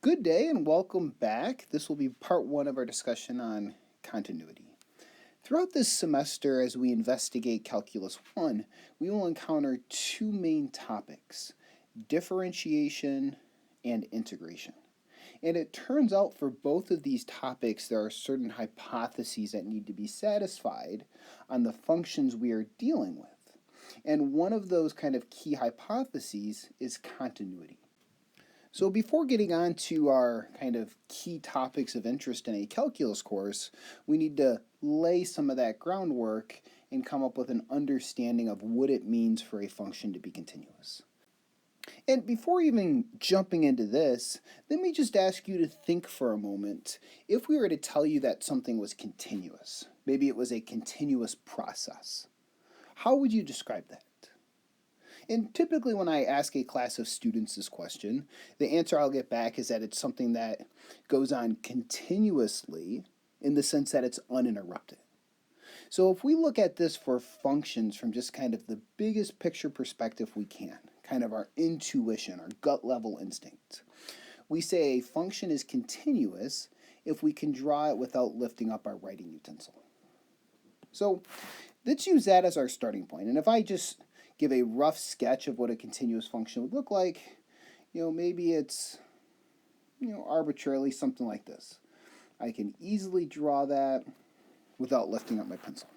Good day and welcome back. This will be part one of our discussion on continuity. Throughout this semester, as we investigate Calculus 1, we will encounter two main topics, differentiation and integration. And it turns out for both of these topics, there are certain hypotheses that need to be satisfied on the functions we are dealing with. And one of those kind of key hypotheses is continuity. So before getting on to our kind of key topics of interest in a calculus course, we need to lay some of that groundwork and come up with an understanding of what it means for a function to be continuous. And before even jumping into this, let me just ask you to think for a moment. If we were to tell you that something was continuous, maybe it was a continuous process, how would you describe that? And typically when I ask a class of students this question, the answer I'll get back is that it's something that goes on continuously in the sense that it's uninterrupted. So if we look at this for functions from just kind of the biggest picture perspective we can, kind of our intuition, our gut level instinct, we say a function is continuous if we can draw it without lifting up our writing utensil. So let's use that as our starting point. And if I just give a rough sketch of what a continuous function would look like, maybe it's, arbitrarily something like this. I can easily draw that without lifting up my pencil.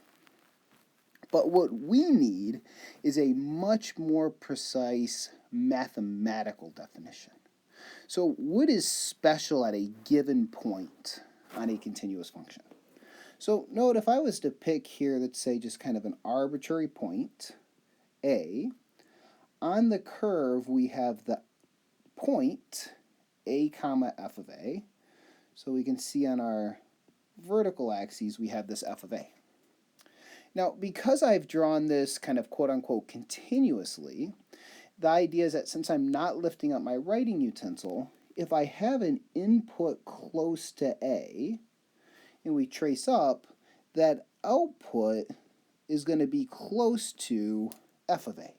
But what we need is a much more precise mathematical definition. So what is special at a given point on a continuous function? So note, if I was to pick here, let's say just kind of an arbitrary point, A, on the curve we have the point A comma f of A. So we can see on our vertical axes we have this f of A. Now because I've drawn this kind of quote-unquote continuously, the idea is that since I'm not lifting up my writing utensil, if I have an input close to A and we trace up, that output is going to be close to f of A.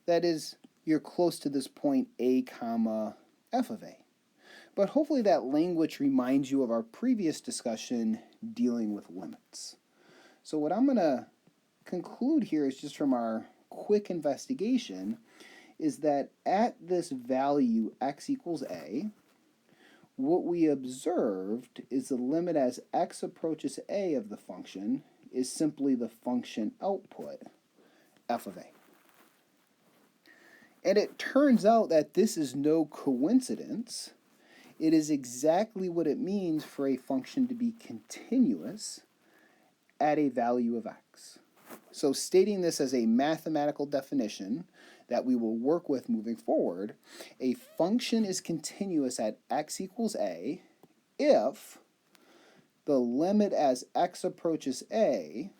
That is, you're close to this point A comma f of A. But hopefully that language reminds you of our previous discussion dealing with limits. So what I'm going to conclude here is just from our quick investigation is that at this value x equals A, what we observed is the limit as x approaches A of the function is simply the function output f of A. And it turns out that this is no coincidence. It is exactly what it means for a function to be continuous at a value of x. So stating this as a mathematical definition that we will work with moving forward, a function is continuous at x equals A if the limit as x approaches A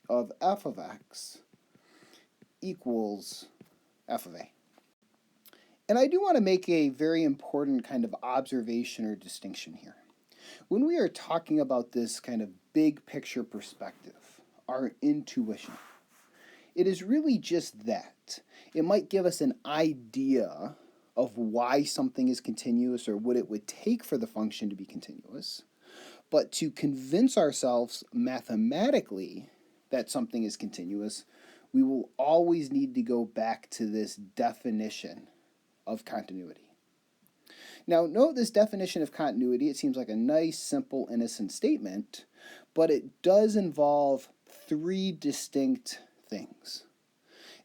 of f of x equals f of A. And I do want to make a very important kind of observation or distinction here. When we are talking about this kind of big picture perspective, our intuition, it is really just that. It might give us an idea of why something is continuous or what it would take for the function to be continuous. But to convince ourselves mathematically that something is continuous, we will always need to go back to this definition of continuity. Now, note this definition of continuity. It seems like a nice, simple, innocent statement, but it does involve three distinct things.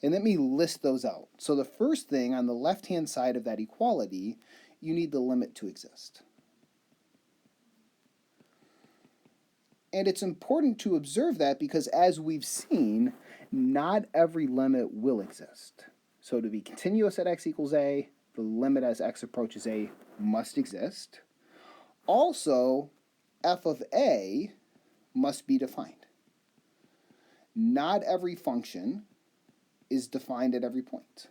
And let me list those out. So the first thing, on the left-hand side of that equality, you need the limit to exist. And it's important to observe that because, as we've seen, not every limit will exist. So to be continuous at x equals A, the limit as x approaches A must exist. Also, f of A must be defined. Not every function is defined at every point.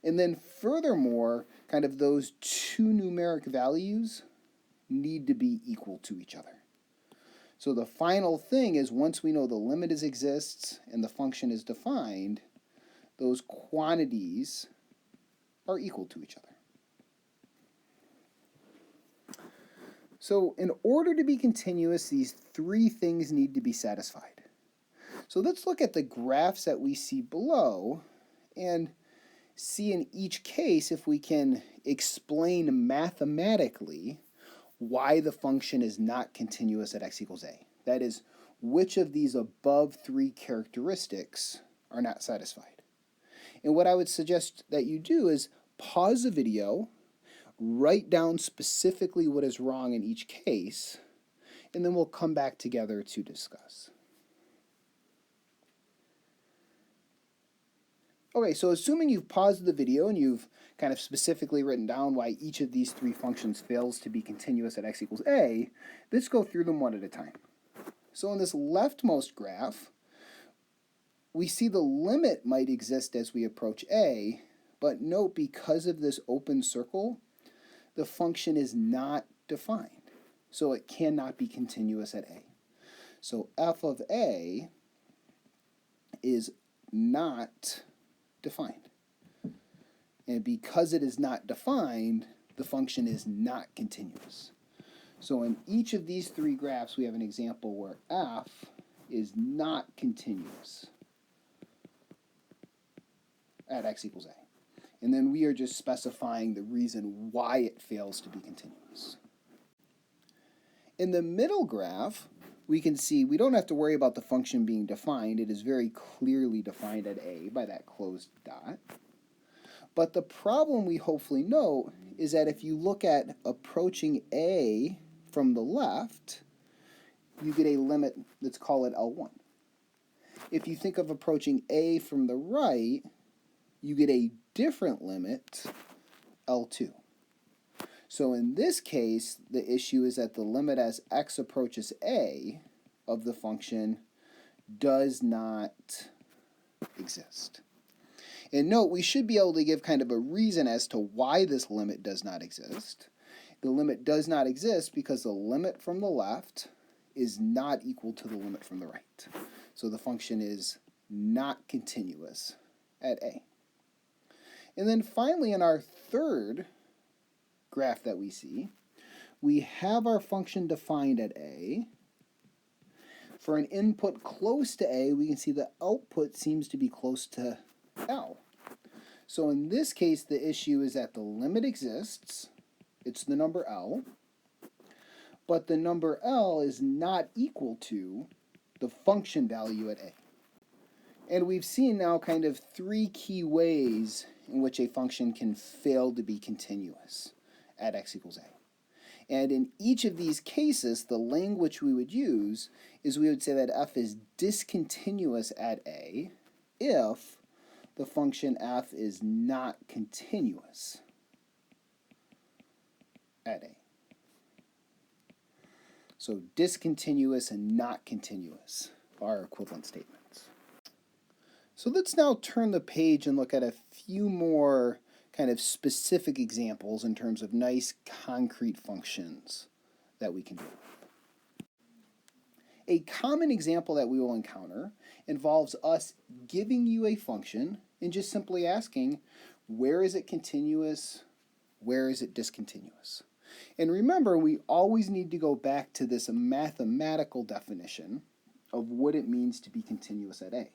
And then furthermore, kind of those two numeric values need to be equal to each other. So the final thing is, once we know the limit exists and the function is defined, those quantities are equal to each other. So in order to be continuous, these three things need to be satisfied. So let's look at the graphs that we see below and see in each case if we can explain mathematically why the function is not continuous at x equals a. That is, which of these above three characteristics are not satisfied. And what I would suggest that you do is pause the video, write down specifically what is wrong in each case, and then we'll come back together to discuss. Okay, so assuming you've paused the video and you've kind of specifically written down why each of these three functions fails to be continuous at x equals a, let's go through them one at a time. So in this leftmost graph, we see the limit might exist as we approach a, but note because of this open circle, the function is not defined, so it cannot be continuous at a. So f of a is not defined. And because it is not defined, the function is not continuous. So in each of these three graphs, we have an example where f is not continuous at x equals a. And then we are just specifying the reason why it fails to be continuous. In the middle graph, we can see we don't have to worry about the function being defined. It is very clearly defined at a by that closed dot. But the problem we hopefully note is that if you look at approaching a from the left, you get a limit, let's call it L1. If you think of approaching a from the right, you get a different limit, L2. So in this case, the issue is that the limit as x approaches a of the function does not exist. And note, we should be able to give kind of a reason as to why this limit does not exist. The limit does not exist because the limit from the left is not equal to the limit from the right. So the function is not continuous at a. And then finally, in our third graph that we see, we have our function defined at a. For an input close to a, we can see the output seems to be close to L. So in this case, the issue is that the limit exists, it's the number L, but the number L is not equal to the function value at a. And we've seen now kind of three key ways in which a function can fail to be continuous at x equals a. And in each of these cases, the language we would use is we would say that f is discontinuous at a if the function f is not continuous at a. So discontinuous and not continuous are equivalent statements. So let's now turn the page and look at a few more kind of specific examples in terms of nice concrete functions that we can do. A common example that we will encounter involves us giving you a function and just simply asking, where is it continuous, where is it discontinuous? And remember, we always need to go back to this mathematical definition of what it means to be continuous at a.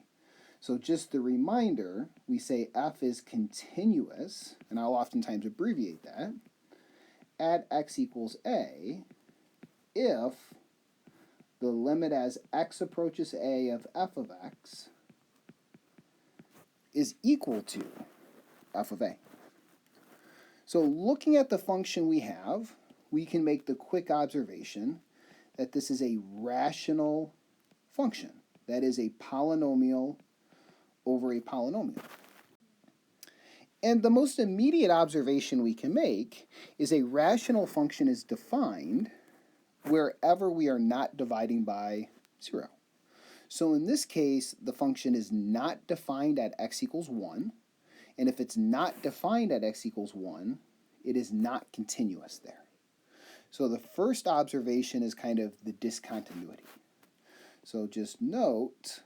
So just the reminder, we say f is continuous, and I'll oftentimes abbreviate that, at x equals a if the limit as x approaches a of f of x is equal to f of a. So looking at the function we have, we can make the quick observation that this is a rational function. That is a polynomial over a polynomial. And the most immediate observation we can make is a rational function is defined wherever we are not dividing by 0. So in this case, the function is not defined at x equals 1, and if it's not defined at x equals 1, it is not continuous there. So the first observation is kind of the discontinuity. So just note,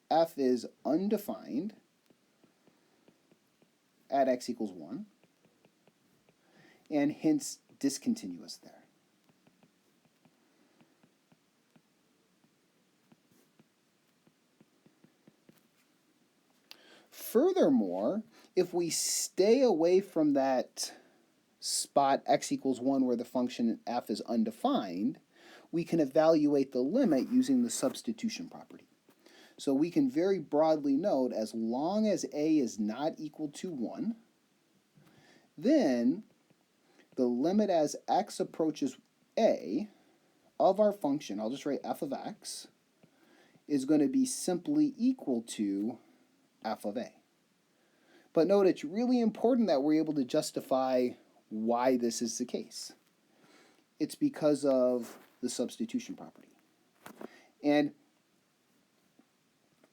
f is undefined at x equals 1, and hence discontinuous there. Furthermore, if we stay away from that spot x equals 1 where the function f is undefined, we can evaluate the limit using the substitution property. So we can very broadly note, as long as a is not equal to 1, then the limit as x approaches a of our function, I'll just write f of x, is going to be simply equal to f of a. But note, it's really important that we're able to justify why this is the case. It's because of the substitution property. And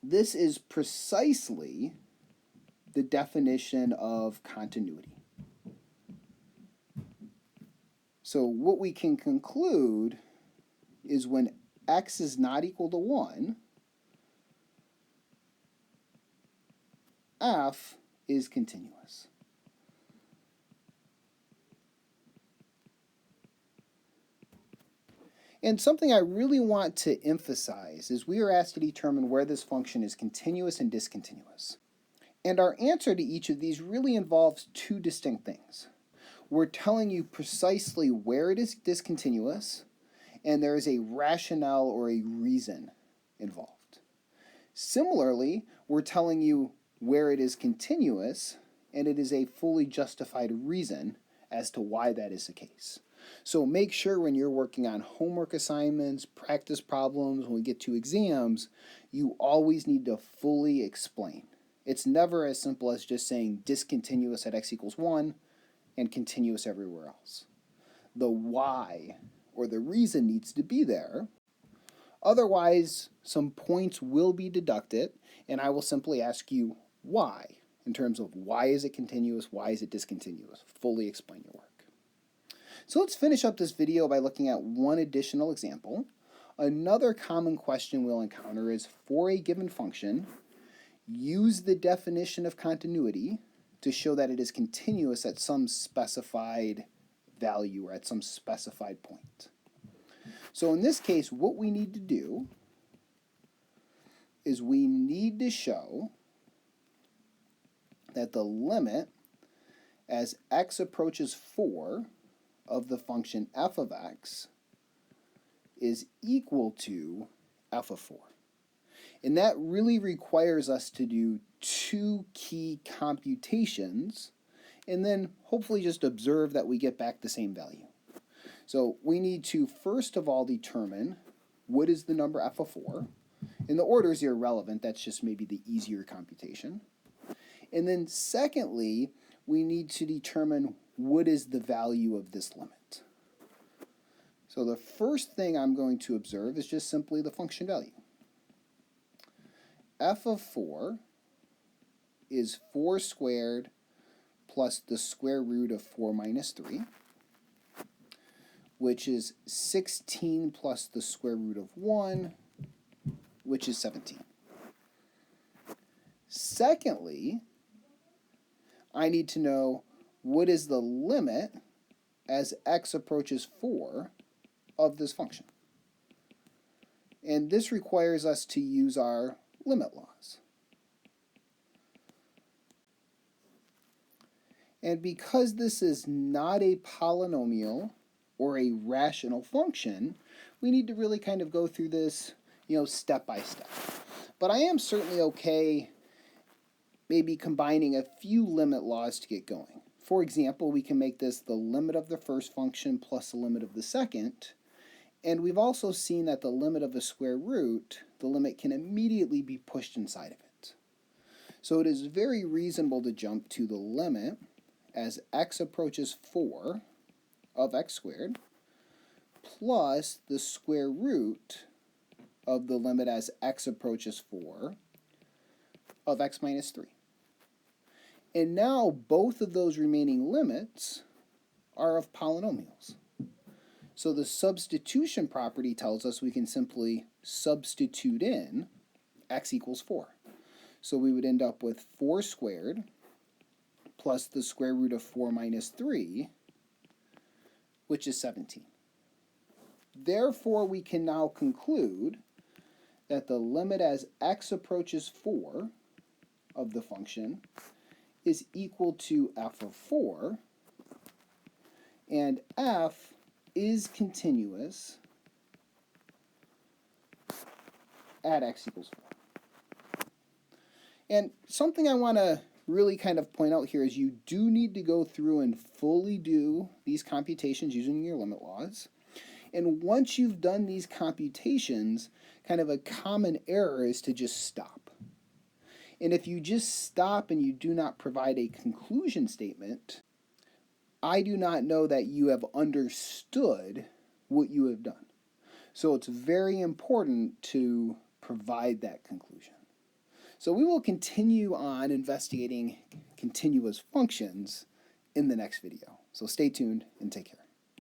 this is precisely the definition of continuity. So what we can conclude is when x is not equal to 1, f is continuous. And something I really want to emphasize is we are asked to determine where this function is continuous and discontinuous. And our answer to each of these really involves two distinct things. We're telling you precisely where it is discontinuous, and there is a rationale or a reason involved. Similarly, we're telling you where it is continuous, and it is a fully justified reason as to why that is the case. So make sure when you're working on homework assignments, practice problems, when we get to exams, you always need to fully explain. It's never as simple as just saying discontinuous at x equals 1 and continuous everywhere else. The why or the reason needs to be there. Otherwise, some points will be deducted, and I will simply ask you why, in terms of why is it continuous, why is it discontinuous. Fully explain your work. So let's finish up this video by looking at one additional example. Another common question we'll encounter is, for a given function, use the definition of continuity to show that it is continuous at some specified value or at some specified point. So in this case, what we need to do is we need to show that the limit as x approaches 4 of the function f of x is equal to f of 4. And that really requires us to do two key computations and then hopefully just observe that we get back the same value. So we need to first of all determine what is the number f of 4. And the order is irrelevant, that's just maybe the easier computation. And then secondly, we need to determine what is the value of this limit. So the first thing I'm going to observe is just simply the function value. F of 4 is 4 squared plus the square root of 4 minus 3, which is 16 plus the square root of 1, which is 17. Secondly, I need to know what is the limit as x approaches 4 of this function. And this requires us to use our limit laws. And because this is not a polynomial or a rational function, we need to really kind of go through this, step by step. But I am certainly okay maybe combining a few limit laws to get going. For example, we can make this the limit of the first function plus the limit of the second. And we've also seen that the limit of the square root, the limit can immediately be pushed inside of it. So it is very reasonable to jump to the limit as x approaches 4 of x squared plus the square root of the limit as x approaches 4 of x minus 3. And now both of those remaining limits are of polynomials. So the substitution property tells us we can simply substitute in x equals 4. So we would end up with 4 squared plus the square root of 4 minus 3, which is 17. Therefore, we can now conclude that the limit as x approaches 4 of the function is equal to f of 4, and f is continuous at x equals 4. And something I want to really kind of point out here is you do need to go through and fully do these computations using your limit laws. And once you've done these computations, kind of a common error is to just stop. And if you just stop and you do not provide a conclusion statement, I do not know that you have understood what you have done. So it's very important to provide that conclusion. So we will continue on investigating continuous functions in the next video. So stay tuned and take care.